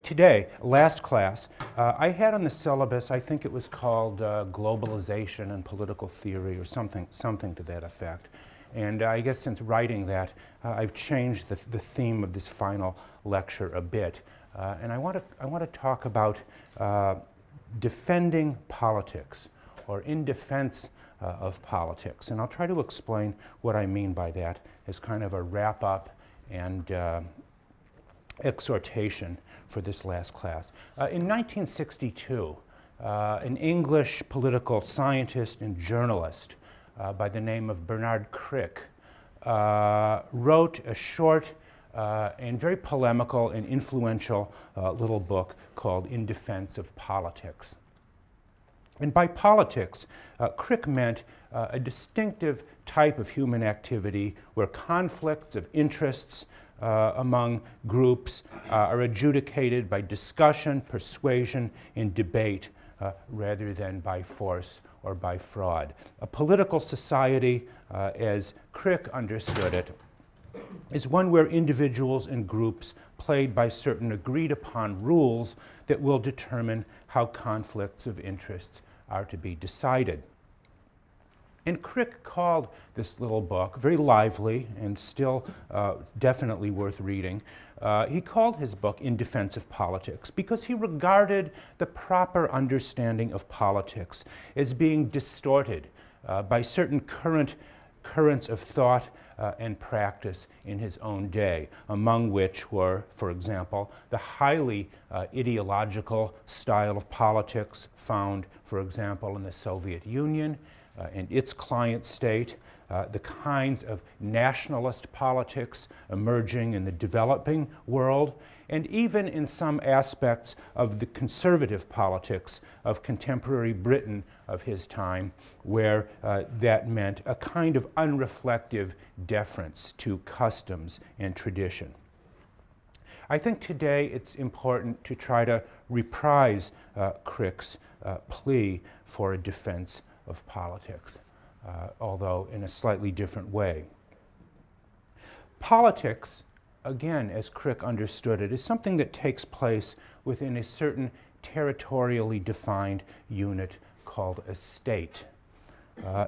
Today, last class, I had on the syllabus, I think it was called Globalization and Political Theory or something to that effect. And I guess since writing that, I've changed the theme of this final lecture a bit. And I want to talk about defending politics, or in defense of politics. And I'll try to explain what I mean by that as kind of a wrap-up and exhortation for this last class. In 1962, an English political scientist and journalist by the name of Bernard Crick wrote a short and very polemical and influential little book called In Defense of Politics. And by politics, Crick meant a distinctive type of human activity where conflicts of interests among groups are adjudicated by discussion, persuasion, and debate rather than by force or by fraud. A political society, as Crick understood it, is one where individuals and groups played by certain agreed upon rules that will determine how conflicts of interests are to be decided. And Crick called this little book, very lively and still definitely worth reading, he called his book In Defense of Politics because he regarded the proper understanding of politics as being distorted by certain currents of thought and practice in his own day, among which were, for example, the highly ideological style of politics found, for example, in the Soviet Union, and its client state, the kinds of nationalist politics emerging in the developing world, and even in some aspects of the conservative politics of contemporary Britain of his time, where that meant a kind of unreflective deference to customs and tradition. I think today it's important to try to reprise Crick's plea for a defense of politics, although in a slightly different way. Politics, again, as Crick understood it, is something that takes place within a certain territorially defined unit called a state.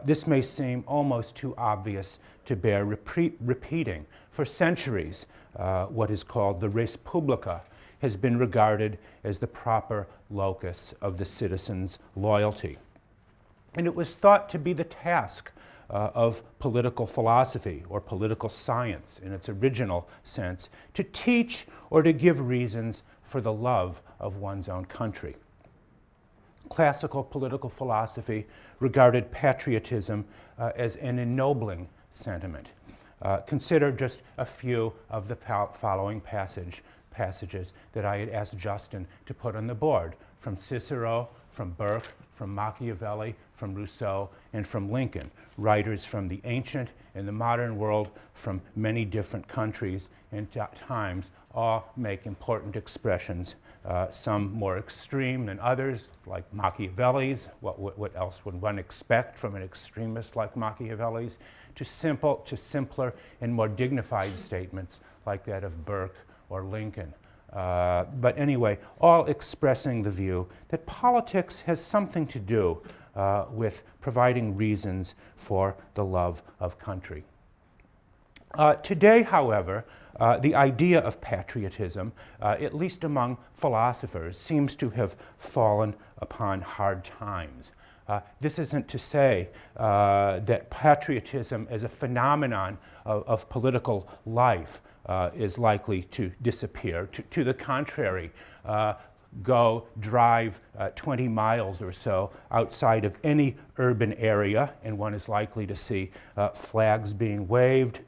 This may seem almost too obvious to bear repeating. For centuries, what is called the res publica has been regarded as the proper locus of the citizens' loyalty. And it was thought to be the task of political philosophy or political science in its original sense to teach or to give reasons for the love of one's own country. Classical political philosophy regarded patriotism as an ennobling sentiment. Consider just a few of the following passages that I had asked Justin to put on the board, from Cicero, from Burke, from Machiavelli, from Rousseau, and from Lincoln, writers from the ancient and the modern world from many different countries and times, all make important expressions, some more extreme than others, like Machiavelli's. What else would one expect from an extremist like Machiavelli's? To simpler and more dignified statements like that of Burke or Lincoln. But anyway, all expressing the view that politics has something to do with providing reasons for the love of country. Today, however, the idea of patriotism, at least among philosophers, seems to have fallen upon hard times. This isn't to say that patriotism as a phenomenon of political life is likely to disappear. To the contrary, go drive 20 miles or so outside of any urban area, and one is likely to see flags being waved,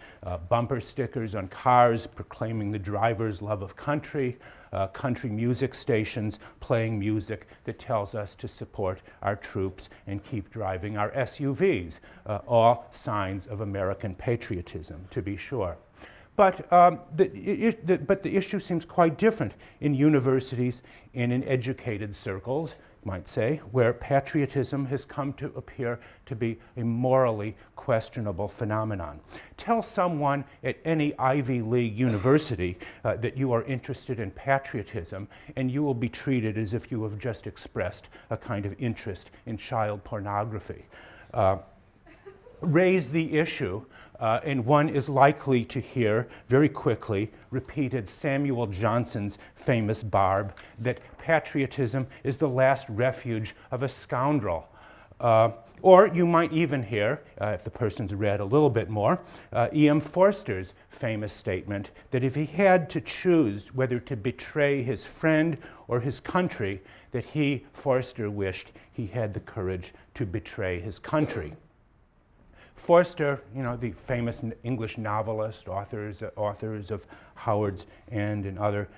bumper stickers on cars proclaiming the driver's love of country, country music stations playing music that tells us to support our troops and keep driving our SUVs, all signs of American patriotism, to be sure. But the issue seems quite different in universities and in educated circles, might say, where patriotism has come to appear to be a morally questionable phenomenon. Tell someone at any Ivy League university that you are interested in patriotism, and you will be treated as if you have just expressed a kind of interest in child pornography. Raise the issue, and one is likely to hear very quickly repeated Samuel Johnson's famous barb that patriotism is the last refuge of a scoundrel. Or you might even hear, if the person's read a little bit more, E.M. Forster's famous statement that if he had to choose whether to betray his friend or his country, that he, Forster, wished he had the courage to betray his country. Forster, the famous English novelist, authors of Howard's End and other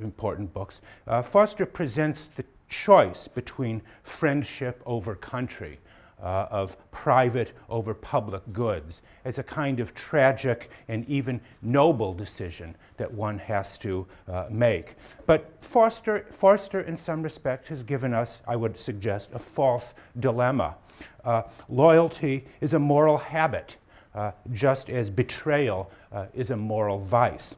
important books, Forster presents the choice between friendship over country, of private over public goods, as a kind of tragic and even noble decision that one has to make. But Forster, in some respect, has given us, I would suggest, a false dilemma. Loyalty is a moral habit, just as betrayal is a moral vice.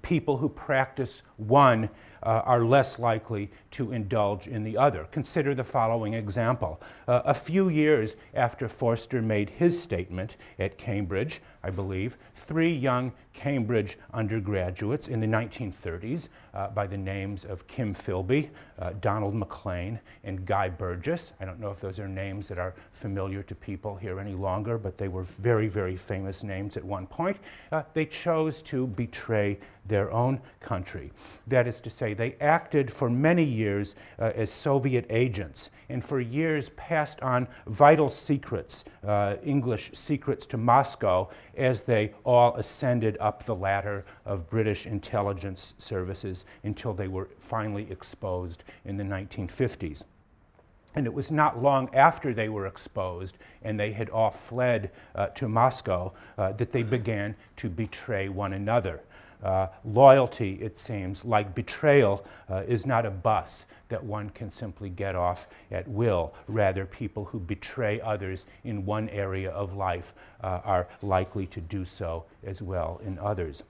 People who practice one are less likely to indulge in the other. Consider the following example. A few years after Forster made his statement at Cambridge, I believe, 3 young Cambridge undergraduates in the 1930s by the names of Kim Philby, Donald McLean, and Guy Burgess. I don't know if those are names that are familiar to people here any longer, but they were very, very famous names at one point. They chose to betray their own country. That is to say, they acted for many years as Soviet agents, and for years passed on vital secrets, English secrets, to Moscow as they all ascended up the ladder of British intelligence services until they were finally exposed in the 1950s. And it was not long after they were exposed and they had all fled to Moscow that they began to betray one another. Loyalty, it seems, like betrayal, is not a bus that one can simply get off at will. Rather, people who betray others in one area of life are likely to do so as well in others.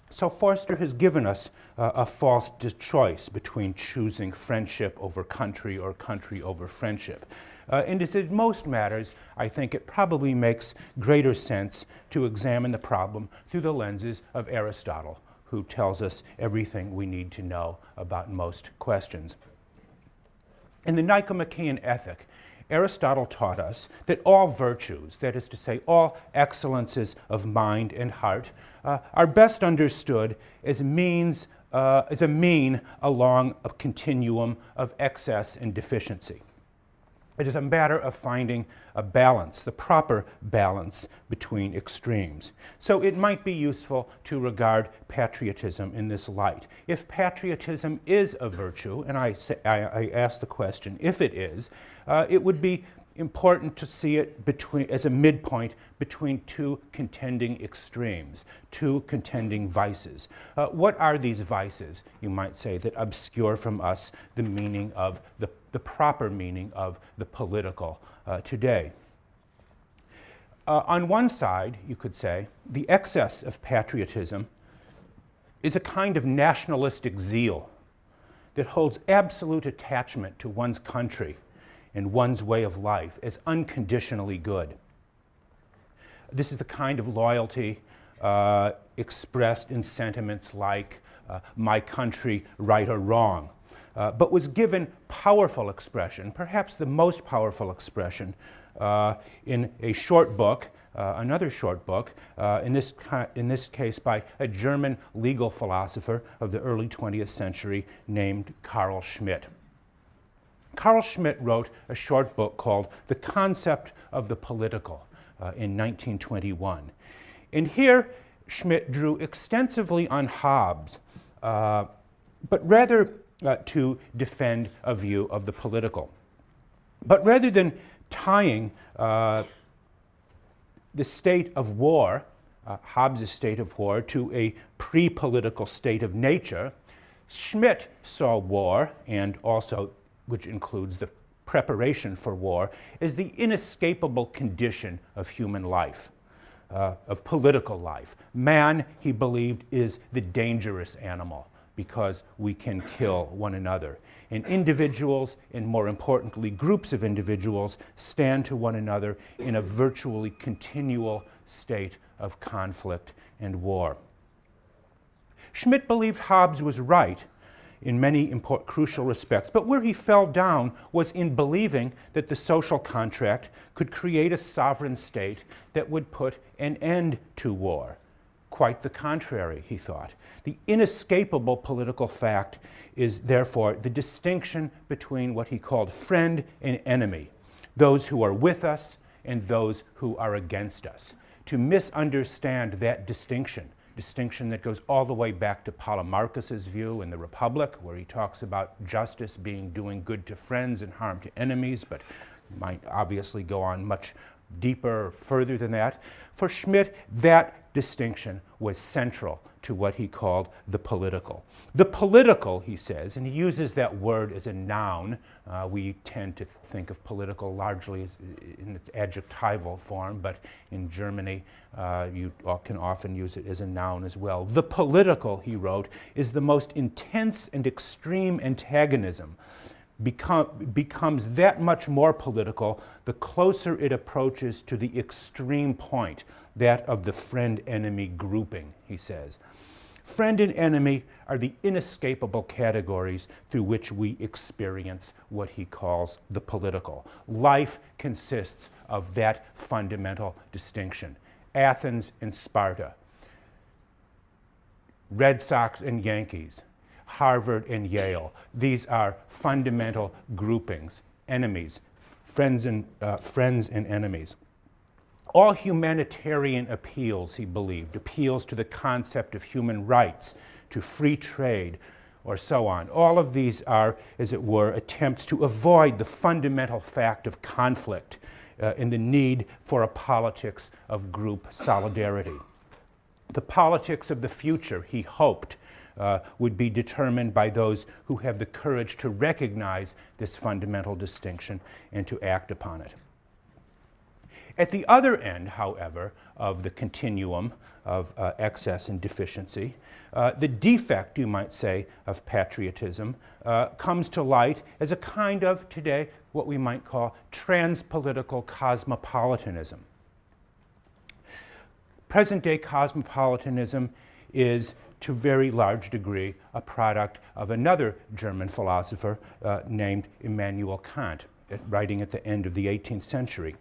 So Forster has given us a false choice between choosing friendship over country or country over friendship. And as in most matters, I think it probably makes greater sense to examine the problem through the lenses of Aristotle, who tells us everything we need to know about most questions. In the Nicomachean Ethic, Aristotle taught us that all virtues, that is to say, all excellences of mind and heart, are best understood as a mean along a continuum of excess and deficiency. It is a matter of finding a balance, the proper balance between extremes. So it might be useful to regard patriotism in this light. If patriotism is a virtue, and I ask the question, if it is, it would be important to see it as a midpoint between two contending extremes, two contending vices. What are these vices, you might say, that obscure from us the meaning of the proper meaning of the political today? On one side, you could say, the excess of patriotism is a kind of nationalistic zeal that holds absolute attachment to one's country and one's way of life as unconditionally good. This is the kind of loyalty expressed in sentiments like my country, right or wrong, but was given powerful expression, perhaps the most powerful expression, in a short book, another short book, in this case by a German legal philosopher of the early 20th century named Carl Schmitt. Carl Schmitt wrote a short book called The Concept of the Political in 1921. And here Schmitt drew extensively on Hobbes, but rather to defend a view of the political. But rather than tying the state of war, Hobbes' state of war, to a pre-political state of nature, Schmitt saw war, and also, which includes the preparation for war, as the inescapable condition of human life, of political life. Man, he believed, is the dangerous animal because we can kill one another. And individuals, and more importantly, groups of individuals, stand to one another in a virtually continual state of conflict and war. Schmitt believed Hobbes was right in many crucial respects, but where he fell down was in believing that the social contract could create a sovereign state that would put an end to war. Quite the contrary, he thought. The inescapable political fact is therefore the distinction between what he called friend and enemy, those who are with us and those who are against us. To misunderstand that distinction that goes all the way back to Polemarchus's view in the Republic, where he talks about justice being doing good to friends and harm to enemies, but might obviously go on much deeper, further than that. For Schmitt, that distinction was central to what he called the political. The political, he says, and he uses that word as a noun. We tend to think of political largely as in its adjectival form, but in Germany you can often use it as a noun as well. The political, he wrote, is the most intense and extreme antagonism. Becomes that much more political the closer it approaches to the extreme point, that of the friend-enemy grouping, he says. Friend and enemy are the inescapable categories through which we experience what he calls the political. Life consists of that fundamental distinction. Athens and Sparta, Red Sox and Yankees, Harvard and Yale. These are fundamental groupings, enemies, friends and enemies. All humanitarian appeals, he believed, appeals to the concept of human rights, to free trade, or so on. All of these are, as it were, attempts to avoid the fundamental fact of conflict and the need for a politics of group solidarity. The politics of the future, he hoped, would be determined by those who have the courage to recognize this fundamental distinction and to act upon it. At the other end, however, of the continuum of excess and deficiency, the defect, you might say, of patriotism comes to light as a kind of, today, what we might call transpolitical cosmopolitanism. Present-day cosmopolitanism is, to a very large degree, a product of another German philosopher named Immanuel Kant, writing at the end of the 18th century.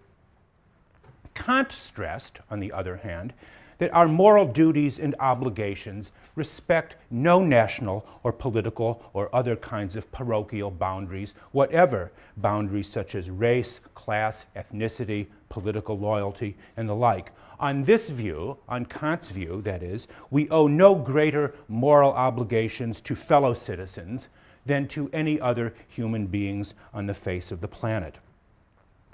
Kant stressed, on the other hand, that our moral duties and obligations respect no national or political or other kinds of parochial boundaries, whatever boundaries such as race, class, ethnicity, political loyalty, and the like. On this view, on Kant's view, that is, we owe no greater moral obligations to fellow citizens than to any other human beings on the face of the planet.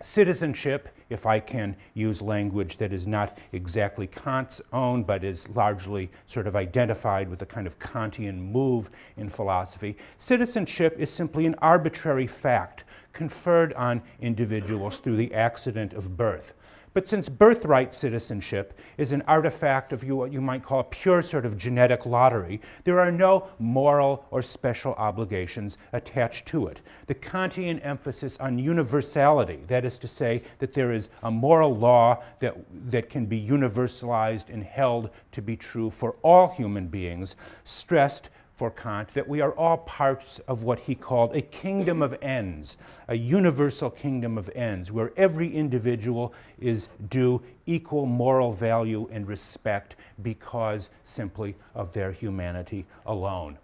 Citizenship, if I can use language that is not exactly Kant's own, but is largely sort of identified with a kind of Kantian move in philosophy, citizenship is simply an arbitrary fact conferred on individuals through the accident of birth. But since birthright citizenship is an artifact of what you might call a pure sort of genetic lottery, there are no moral or special obligations attached to it. The Kantian emphasis on universality, that is to say that there is a moral law that can be universalized and held to be true for all human beings, stressed for Kant that we are all parts of what he called a kingdom of ends, a universal kingdom of ends, where every individual is due equal moral value and respect because simply of their humanity alone.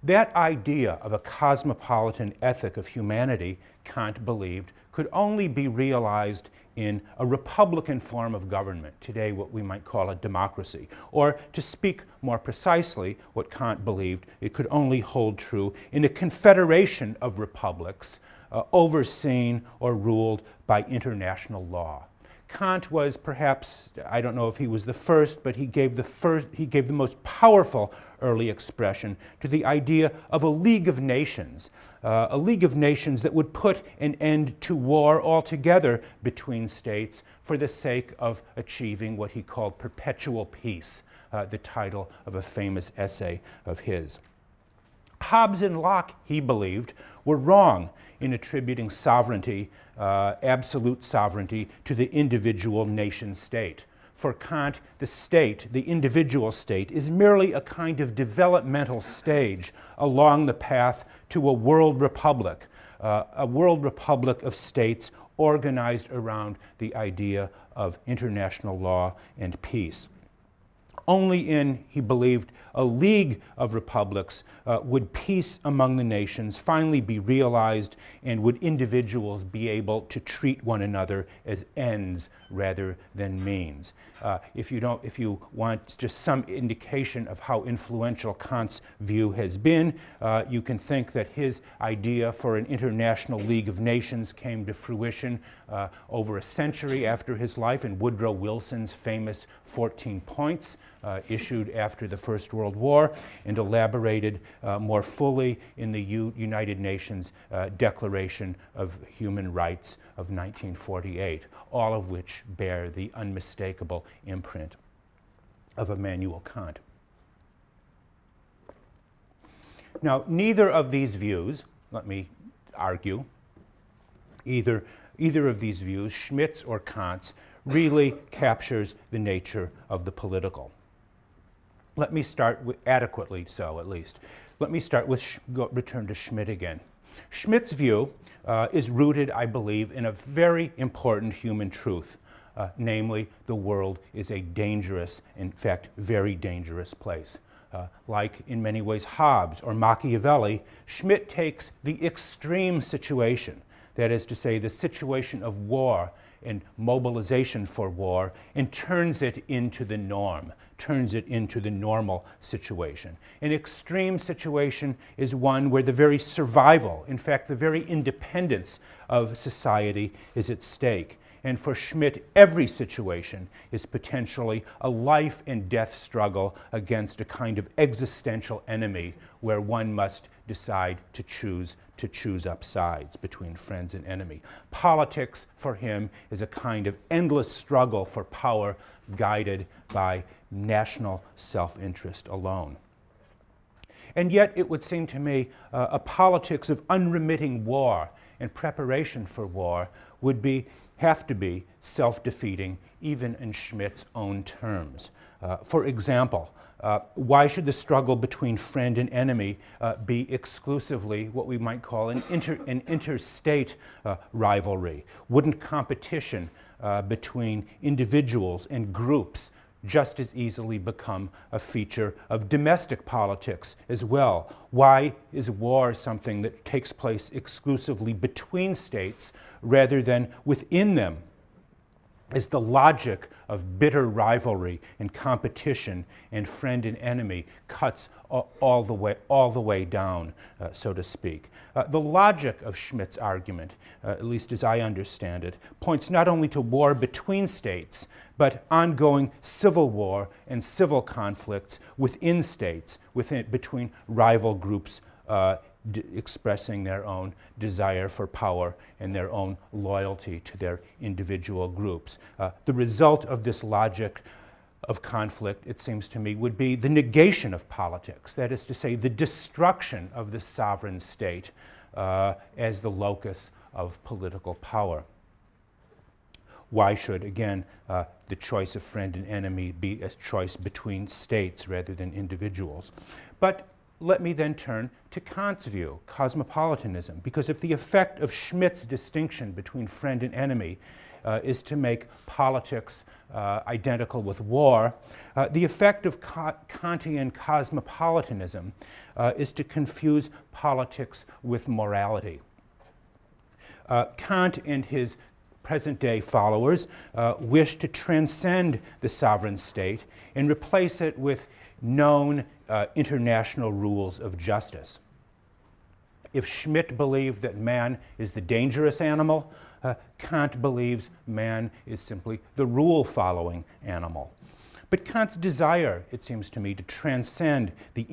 That idea of a cosmopolitan ethic of humanity, Kant believed, could only be realized in a republican form of government, today what we might call a democracy. Or to speak more precisely, what Kant believed, it could only hold true in a confederation of republics overseen or ruled by international law. Kant was perhaps, I don't know if he was the first, but he gave the most powerful early expression to the idea of a League of Nations that would put an end to war altogether between states for the sake of achieving what he called perpetual peace, the title of a famous essay of his. Hobbes and Locke, he believed, were wrong in attributing sovereignty, absolute sovereignty, to the individual nation state. For Kant, the state, the individual state, is merely a kind of developmental stage along the path to a world republic of states organized around the idea of international law and peace. Only in, he believed, a league of republics would peace among the nations finally be realized, and would individuals be able to treat one another as ends rather than means. If you want just some indication of how influential Kant's view has been, you can think that his idea for an international League of Nations came to fruition over a century after his life in Woodrow Wilson's famous 14 points, issued after the First World War and elaborated more fully in the United Nations Declaration of Human Rights of 1948, all of which bear the unmistakable imprint of Immanuel Kant. Now, neither of these views, let me argue, either of these views, Schmitt's or Kant's, really captures the nature of the political. Let me start with, adequately so at least, let me start with, return to Schmitt again. Schmitt's view is rooted, I believe, in a very important human truth, namely, the world is a dangerous, in fact, very dangerous place. Like in many ways Hobbes or Machiavelli, Schmitt takes the extreme situation, that is to say, the situation of war and mobilization for war, and turns it into the norm, turns it into the normal situation. An extreme situation is one where the very survival, in fact, the very independence of society is at stake. And for Schmitt, every situation is potentially a life and death struggle against a kind of existential enemy where one must decide to choose up sides between friends and enemy. Politics for him is a kind of endless struggle for power guided by national self-interest alone. And yet it would seem to me a politics of unremitting war and preparation for war would have to be self-defeating even in Schmitt's own terms. For example, why should the struggle between friend and enemy be exclusively what we might call an interstate rivalry? Wouldn't competition between individuals and groups just as easily become a feature of domestic politics as well? Why is war something that takes place exclusively between states rather than within them? Is the logic of bitter rivalry and competition and friend and enemy cuts all the way down, so to speak. The logic of Schmitt's argument, at least as I understand it, points not only to war between states, but ongoing civil war and civil conflicts within states, between rival groups expressing their own desire for power and their own loyalty to their individual groups. The result of this logic of conflict, it seems to me, would be the negation of politics, that is to say, the destruction of the sovereign state as the locus of political power. Why should, again, the choice of friend and enemy be a choice between states rather than individuals? But let me then turn to Kant's view, cosmopolitanism, because if the effect of Schmitt's distinction between friend and enemy is to make politics identical with war, the effect of Kantian cosmopolitanism is to confuse politics with morality. Kant and his present-day followers wish to transcend the sovereign state and replace it with known international rules of justice. If Schmidt believed that man is the dangerous animal, Kant believes man is simply the rule-following animal. But Kant's desire, it seems to me, to transcend the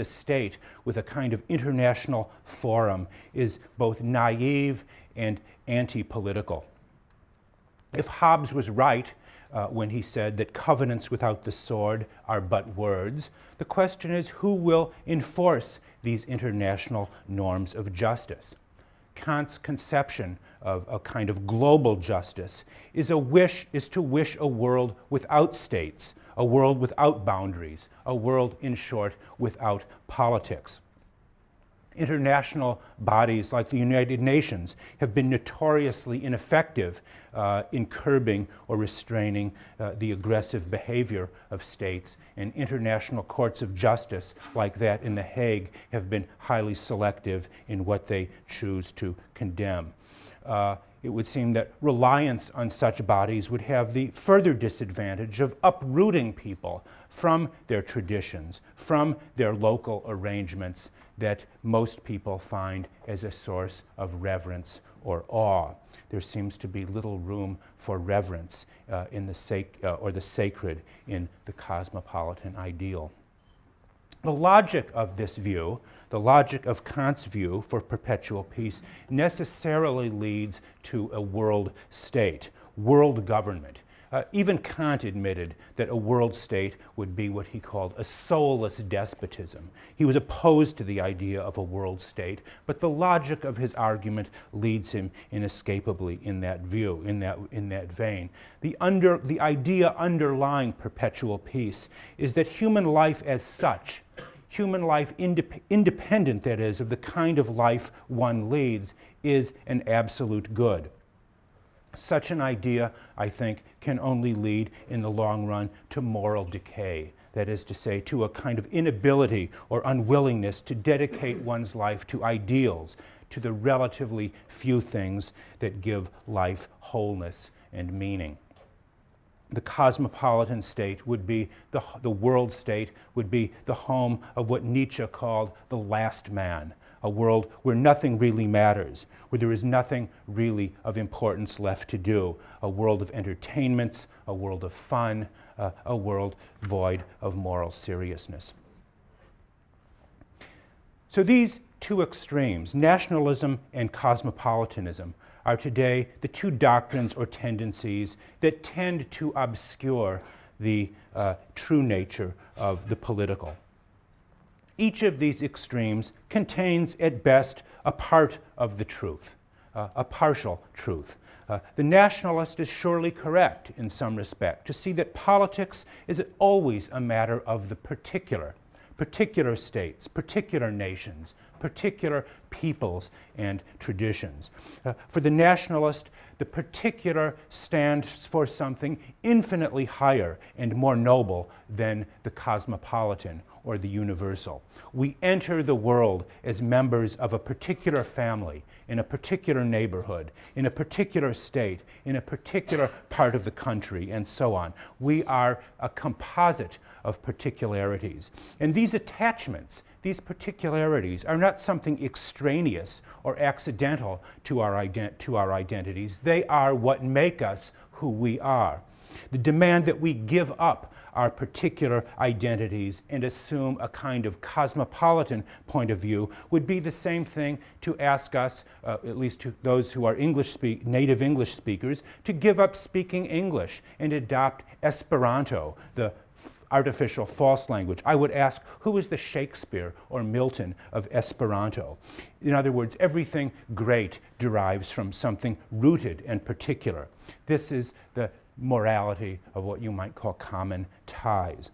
state with a kind of international forum is both naive and anti-political. If Hobbes was right when he said that covenants without the sword are but words, the question is who will enforce these international norms of justice? Kant's conception of a kind of global justice is to wish a world without states, a world without boundaries, a world, in short, without politics. International bodies like the United Nations have been notoriously ineffective in curbing or restraining the aggressive behavior of states, and international courts of justice like that in The Hague have been highly selective in what they choose to condemn. It would seem that reliance on such bodies would have the further disadvantage of uprooting people from their traditions, from their local arrangements that most people find as a source of reverence or awe. There seems to be little room for reverence in the sacred in the cosmopolitan ideal. The logic of this view, the logic of Kant's view for perpetual peace, necessarily leads to a world state, world government. Even Kant admitted that a world state would be what he called a soulless despotism. He was opposed to the idea of a world state, but the logic of his argument leads him inescapably in that view, in that vein. The idea underlying perpetual peace is that human life as such, human life independent, that is, of the kind of life one leads, is an absolute good. Such an idea, I think, can only lead in the long run to moral decay. That is to say, to a kind of inability or unwillingness to dedicate one's life to ideals, to the relatively few things that give life wholeness and meaning. The cosmopolitan state would be, the world state would be the home of what Nietzsche called the last man, a world where nothing really matters, where there is nothing really of importance left to do, a world of entertainments, a world of fun, a world void of moral seriousness. So these two extremes, nationalism and cosmopolitanism, are today the two doctrines or tendencies that tend to obscure the true nature of the political. Each of these extremes contains, at best, a part of the truth, a partial truth. The nationalist is surely correct in some respect to see that politics is always a matter of the particular states, particular nations, particular peoples and traditions. For the nationalist, the particular stands for something infinitely higher and more noble than the cosmopolitan or the universal. We enter the world as members of a particular family, in a particular neighborhood, in a particular state, in a particular part of the country, and so on. We are a composite of particularities. And these attachments, these particularities, are not something extraneous or accidental to our identities. They are what make us who we are. The demand that we give up our particular identities and assume a kind of cosmopolitan point of view would be the same thing to ask us, at least to those who are native English speakers, to give up speaking English and adopt Esperanto, the artificial false language. I would ask, who is the Shakespeare or Milton of Esperanto? In other words, everything great derives from something rooted and particular. This is the morality of what you might call common ties.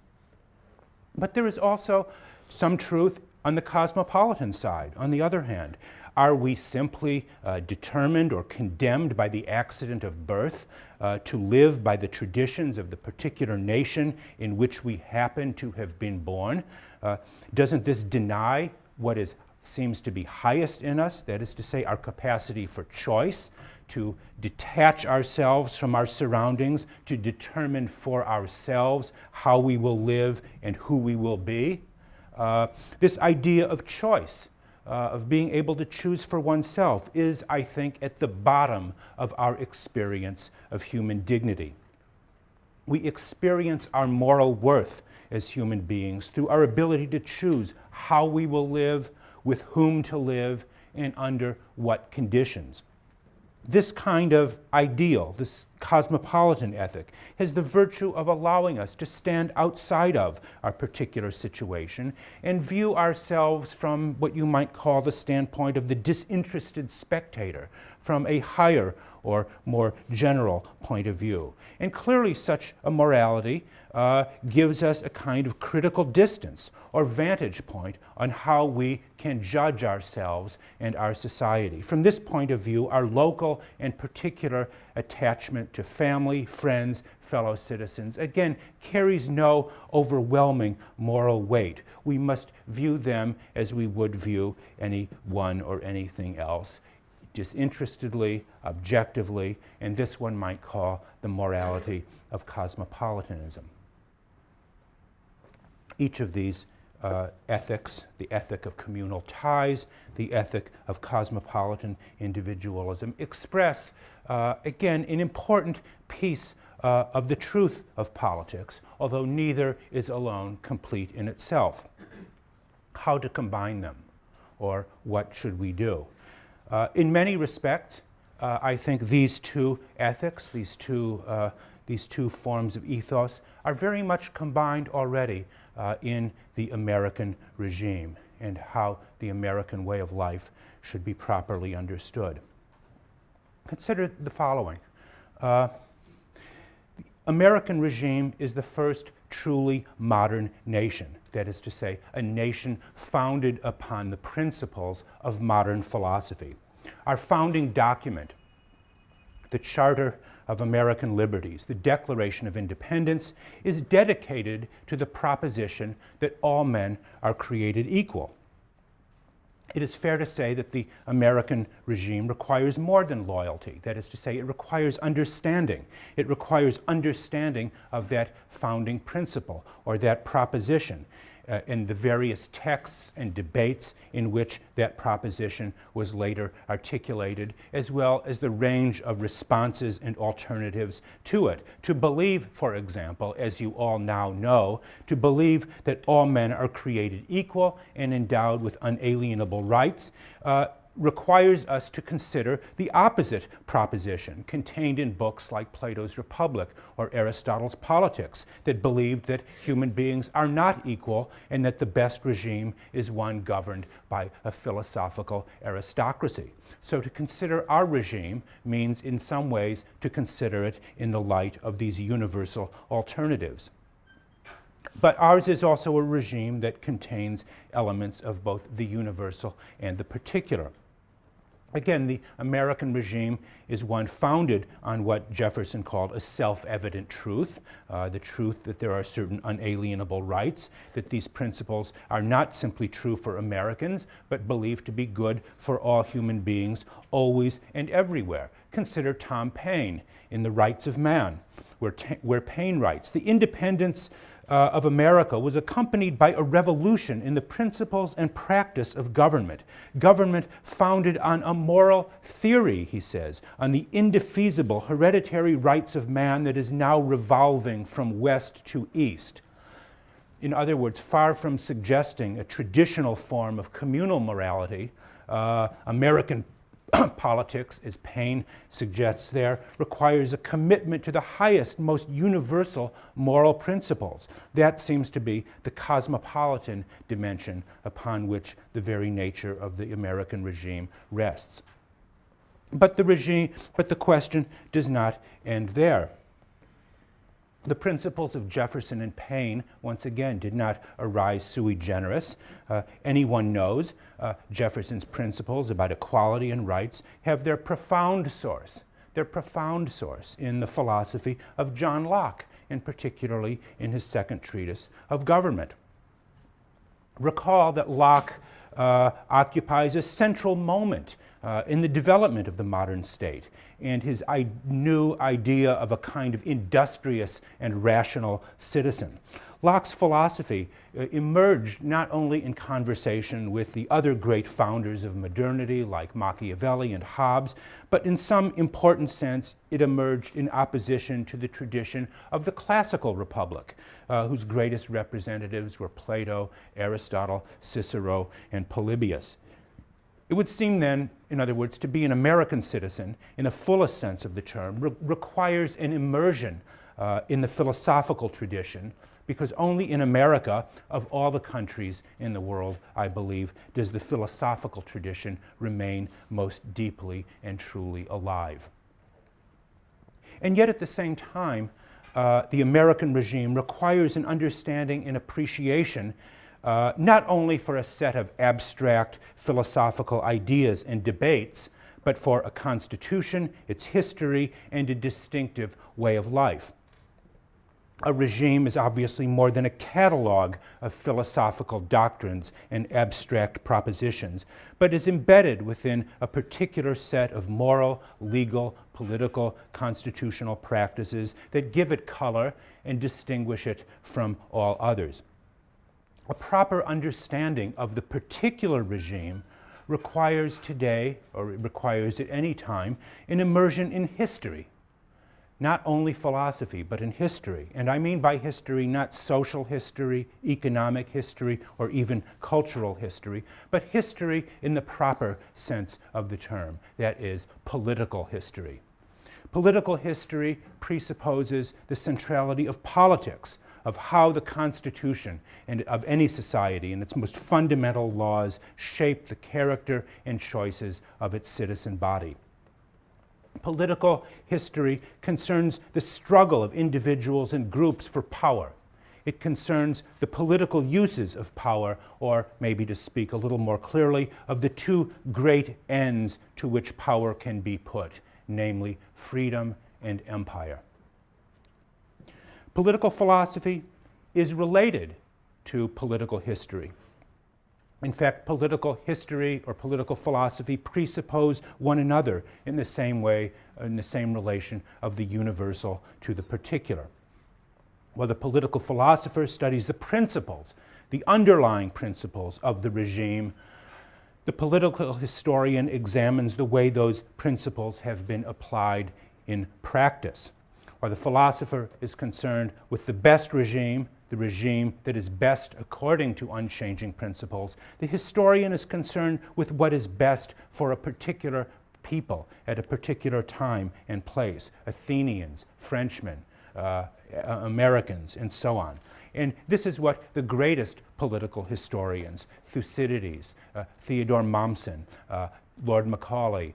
But there is also some truth on the cosmopolitan side. On the other hand, are we simply determined or condemned by the accident of birth to live by the traditions of the particular nation in which we happen to have been born? Doesn't this deny what seems to be highest in us, that is to say, our capacity for choice, to detach ourselves from our surroundings, to determine for ourselves how we will live and who we will be? This idea of choice, of being able to choose for oneself, is, I think, at the bottom of our experience of human dignity. We experience our moral worth as human beings through our ability to choose how we will live, with whom to live, and under what conditions. This kind of ideal, this cosmopolitan ethic, has the virtue of allowing us to stand outside of our particular situation and view ourselves from what you might call the standpoint of the disinterested spectator, from a higher or more general point of view. And clearly such a morality gives us a kind of critical distance or vantage point on how we can judge ourselves and our society. From this point of view, our local and particular attachment to family, friends, fellow citizens, again, carries no overwhelming moral weight. We must view them as we would view anyone or anything else, disinterestedly, objectively, and this one might call the morality of cosmopolitanism. Each of these ethics, the ethic of communal ties, the ethic of cosmopolitan individualism, express, again, an important piece of the truth of politics, although neither is alone complete in itself. How to combine them, or what should we do? In many respects, I think these two ethics, these two forms of ethos, are very much combined already in the American regime and how the American way of life should be properly understood. Consider the following. The American regime is the first truly modern nation, that is to say, a nation founded upon the principles of modern philosophy. Our founding document, the Charter of American Liberties, the Declaration of Independence, is dedicated to the proposition that all men are created equal. It is fair to say that the American regime requires more than loyalty. That is to say, it requires understanding. It requires understanding of that founding principle or that proposition and the various texts and debates in which that proposition was later articulated, as well as the range of responses and alternatives to it. To believe, for example, as you all now know, to believe that all men are created equal and endowed with unalienable rights requires us to consider the opposite proposition contained in books like Plato's Republic or Aristotle's Politics, that believed that human beings are not equal and that the best regime is one governed by a philosophical aristocracy. So to consider our regime means in some ways to consider it in the light of these universal alternatives. But ours is also a regime that contains elements of both the universal and the particular. Again, the American regime is one founded on what Jefferson called a self-evident truth, the truth that there are certain unalienable rights, that these principles are not simply true for Americans, but believed to be good for all human beings, always and everywhere. Consider Tom Paine in The Rights of Man, where Paine writes, "The independence of America was accompanied by a revolution in the principles and practice of government. Government founded on a moral theory," he says, "on the indefeasible hereditary rights of man that is now revolving from west to east." In other words, far from suggesting a traditional form of communal morality, American politics, as Paine suggests there, requires a commitment to the highest, most universal moral principles. That seems to be the cosmopolitan dimension upon which the very nature of the American regime rests. But the question does not end there. The principles of Jefferson and Paine, once again, did not arise sui generis. Anyone knows Jefferson's principles about equality and rights have their profound source in the philosophy of John Locke, and particularly in his second treatise of government. Recall that Locke occupies a central moment in the development of the modern state, and his new idea of a kind of industrious and rational citizen. Locke's philosophy emerged not only in conversation with the other great founders of modernity like Machiavelli and Hobbes, but in some important sense it emerged in opposition to the tradition of the classical republic, whose greatest representatives were Plato, Aristotle, Cicero, and Polybius. It would seem then, in other words, to be an American citizen in the fullest sense of the term requires an immersion in the philosophical tradition, because only in America, of all the countries in the world, I believe, does the philosophical tradition remain most deeply and truly alive. And yet at the same time, the American regime requires an understanding and appreciation not only for a set of abstract philosophical ideas and debates, but for a constitution, its history, and a distinctive way of life. A regime is obviously more than a catalog of philosophical doctrines and abstract propositions, but is embedded within a particular set of moral, legal, political, constitutional practices that give it color and distinguish it from all others. A proper understanding of the particular regime requires today, or it requires at any time, an immersion in history. Not only philosophy, but in history. And I mean by history not social history, economic history, or even cultural history, but history in the proper sense of the term, that is, political history. Political history presupposes the centrality of politics, of how the Constitution and of any society and its most fundamental laws shape the character and choices of its citizen body. Political history concerns the struggle of individuals and groups for power. It concerns the political uses of power, or maybe to speak a little more clearly, of the two great ends to which power can be put, namely freedom and empire. Political philosophy is related to political history. In fact, political history or political philosophy presuppose one another in the same way, in the same relation of the universal to the particular. While the political philosopher studies the principles, the underlying principles of the regime, the political historian examines the way those principles have been applied in practice. While the philosopher is concerned with the best regime, the regime that is best according to unchanging principles, the historian is concerned with what is best for a particular people at a particular time and place, Athenians, Frenchmen, Americans, and so on. And this is what the greatest political historians, Thucydides, Theodore Mommsen, Lord Macaulay,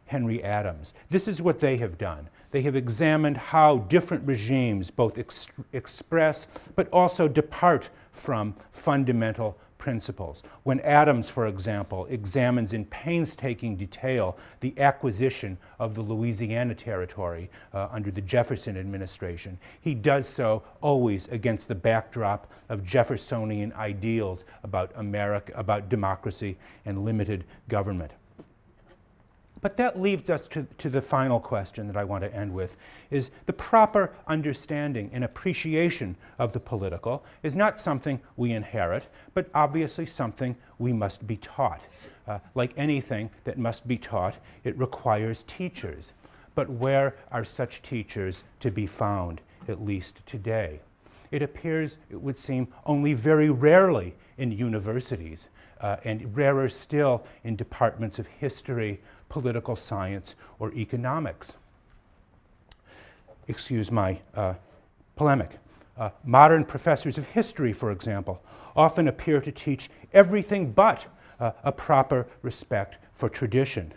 Henry Adams, this is what they have done. They have examined how different regimes both express but also depart from fundamental principles. When Adams, for example, examines in painstaking detail the acquisition of the Louisiana Territory under the Jefferson administration, he does so always against the backdrop of Jeffersonian ideals about America, about democracy and limited government. But that leads us to the final question that I want to end with, is the proper understanding and appreciation of the political is not something we inherit, but obviously something we must be taught. Like anything that must be taught, it requires teachers. But where are such teachers to be found, at least today? It appears, it would seem, only very rarely in universities, and rarer still in departments of history, political science, or economics. Excuse my polemic. Modern professors of history, for example, often appear to teach everything but a proper respect for tradition.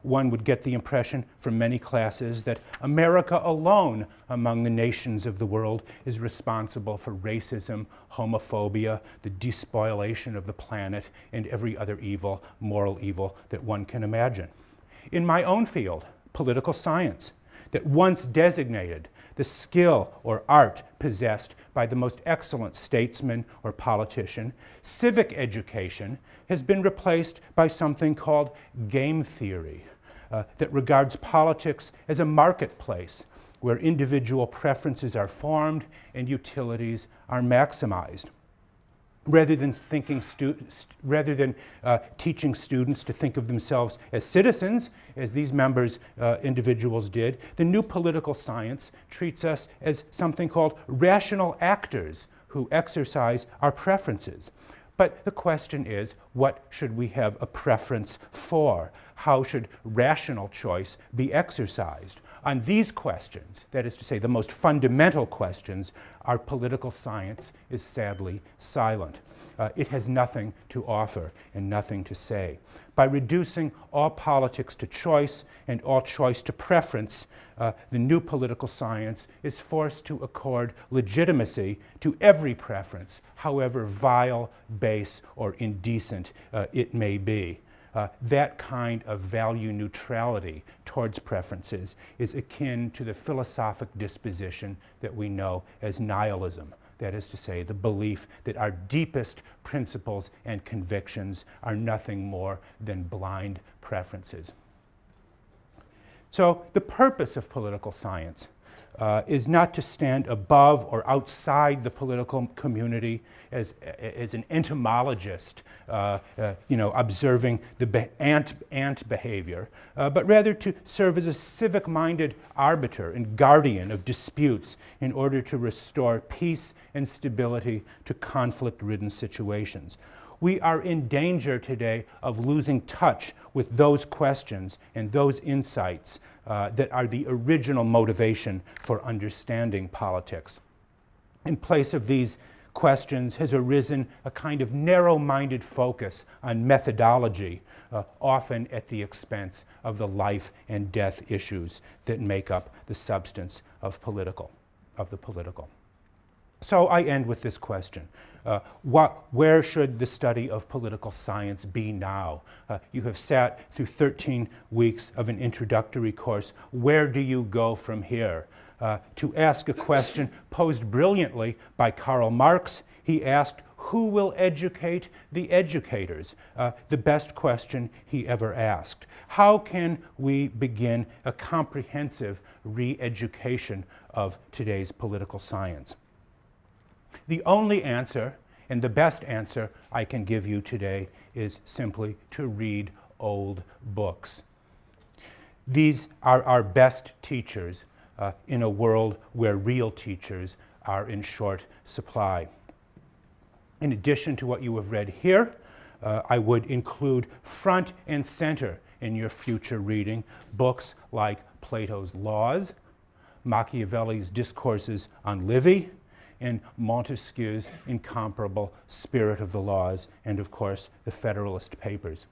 One would get the impression from many classes that America alone among the nations of the world is responsible for racism, homophobia, the despoilation of the planet, and every other evil, moral evil that one can imagine. In my own field, political science, that once designated the skill or art possessed by the most excellent statesman or politician, civic education has been replaced by something called game theory that regards politics as a marketplace where individual preferences are formed and utilities are maximized. Rather than teaching students to think of themselves as citizens, as these individuals did, the new political science treats us as something called rational actors who exercise our preferences. But the question is, what should we have a preference for? How should rational choice be exercised? On these questions, that is to say, the most fundamental questions, our political science is sadly silent. It has nothing to offer and nothing to say. By reducing all politics to choice and all choice to preference, the new political science is forced to accord legitimacy to every preference, however vile, base, or indecent it may be. That kind of value neutrality towards preferences is akin to the philosophic disposition that we know as nihilism. That is to say, the belief that our deepest principles and convictions are nothing more than blind preferences. So the purpose of political science is not to stand above or outside the political community as an entomologist, observing the ant behavior, but rather to serve as a civic-minded arbiter and guardian of disputes in order to restore peace and stability to conflict-ridden situations. We are in danger today of losing touch with those questions and those insights that are the original motivation for understanding politics. In place of these questions has arisen a kind of narrow-minded focus on methodology, often at the expense of the life and death issues that make up the substance of the political. So I end with this question. Where should the study of political science be now? You have sat through 13 weeks of an introductory course. Where do you go from here? To ask a question posed brilliantly by Karl Marx, he asked, who will educate the educators? The best question he ever asked. How can we begin a comprehensive re-education of today's political science? The only answer, and the best answer I can give you today, is simply to read old books. These are our best teachers in a world where real teachers are in short supply. In addition to what you have read here, I would include front and center in your future reading books like Plato's Laws, Machiavelli's Discourses on Livy, and Montesquieu's incomparable Spirit of the Laws, and of course, the Federalist Papers.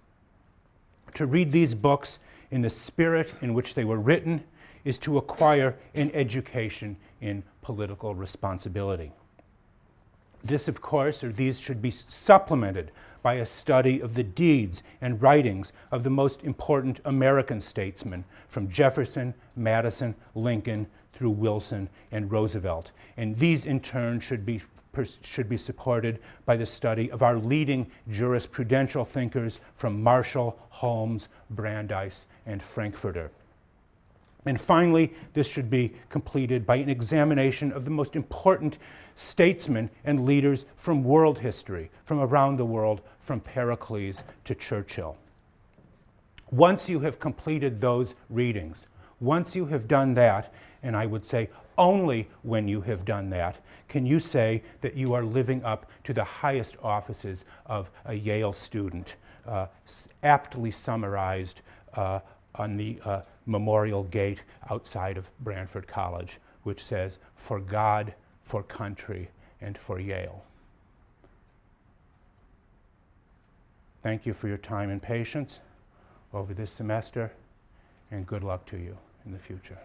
To read these books in the spirit in which they were written is to acquire an education in political responsibility. This, of course, or these should be supplemented by a study of the deeds and writings of the most important American statesmen, from Jefferson, Madison, Lincoln, through Wilson and Roosevelt. And these, in turn, should be supported by the study of our leading jurisprudential thinkers from Marshall, Holmes, Brandeis, and Frankfurter. And finally, this should be completed by an examination of the most important statesmen and leaders from world history, from around the world, from Pericles to Churchill. Once you have completed those readings, once you have done that, and I would say only when you have done that, can you say that you are living up to the highest offices of a Yale student, aptly summarized on the memorial gate outside of Branford College, which says, "For God, for country, and for Yale." Thank you for your time and patience over this semester, and good luck to you in the future.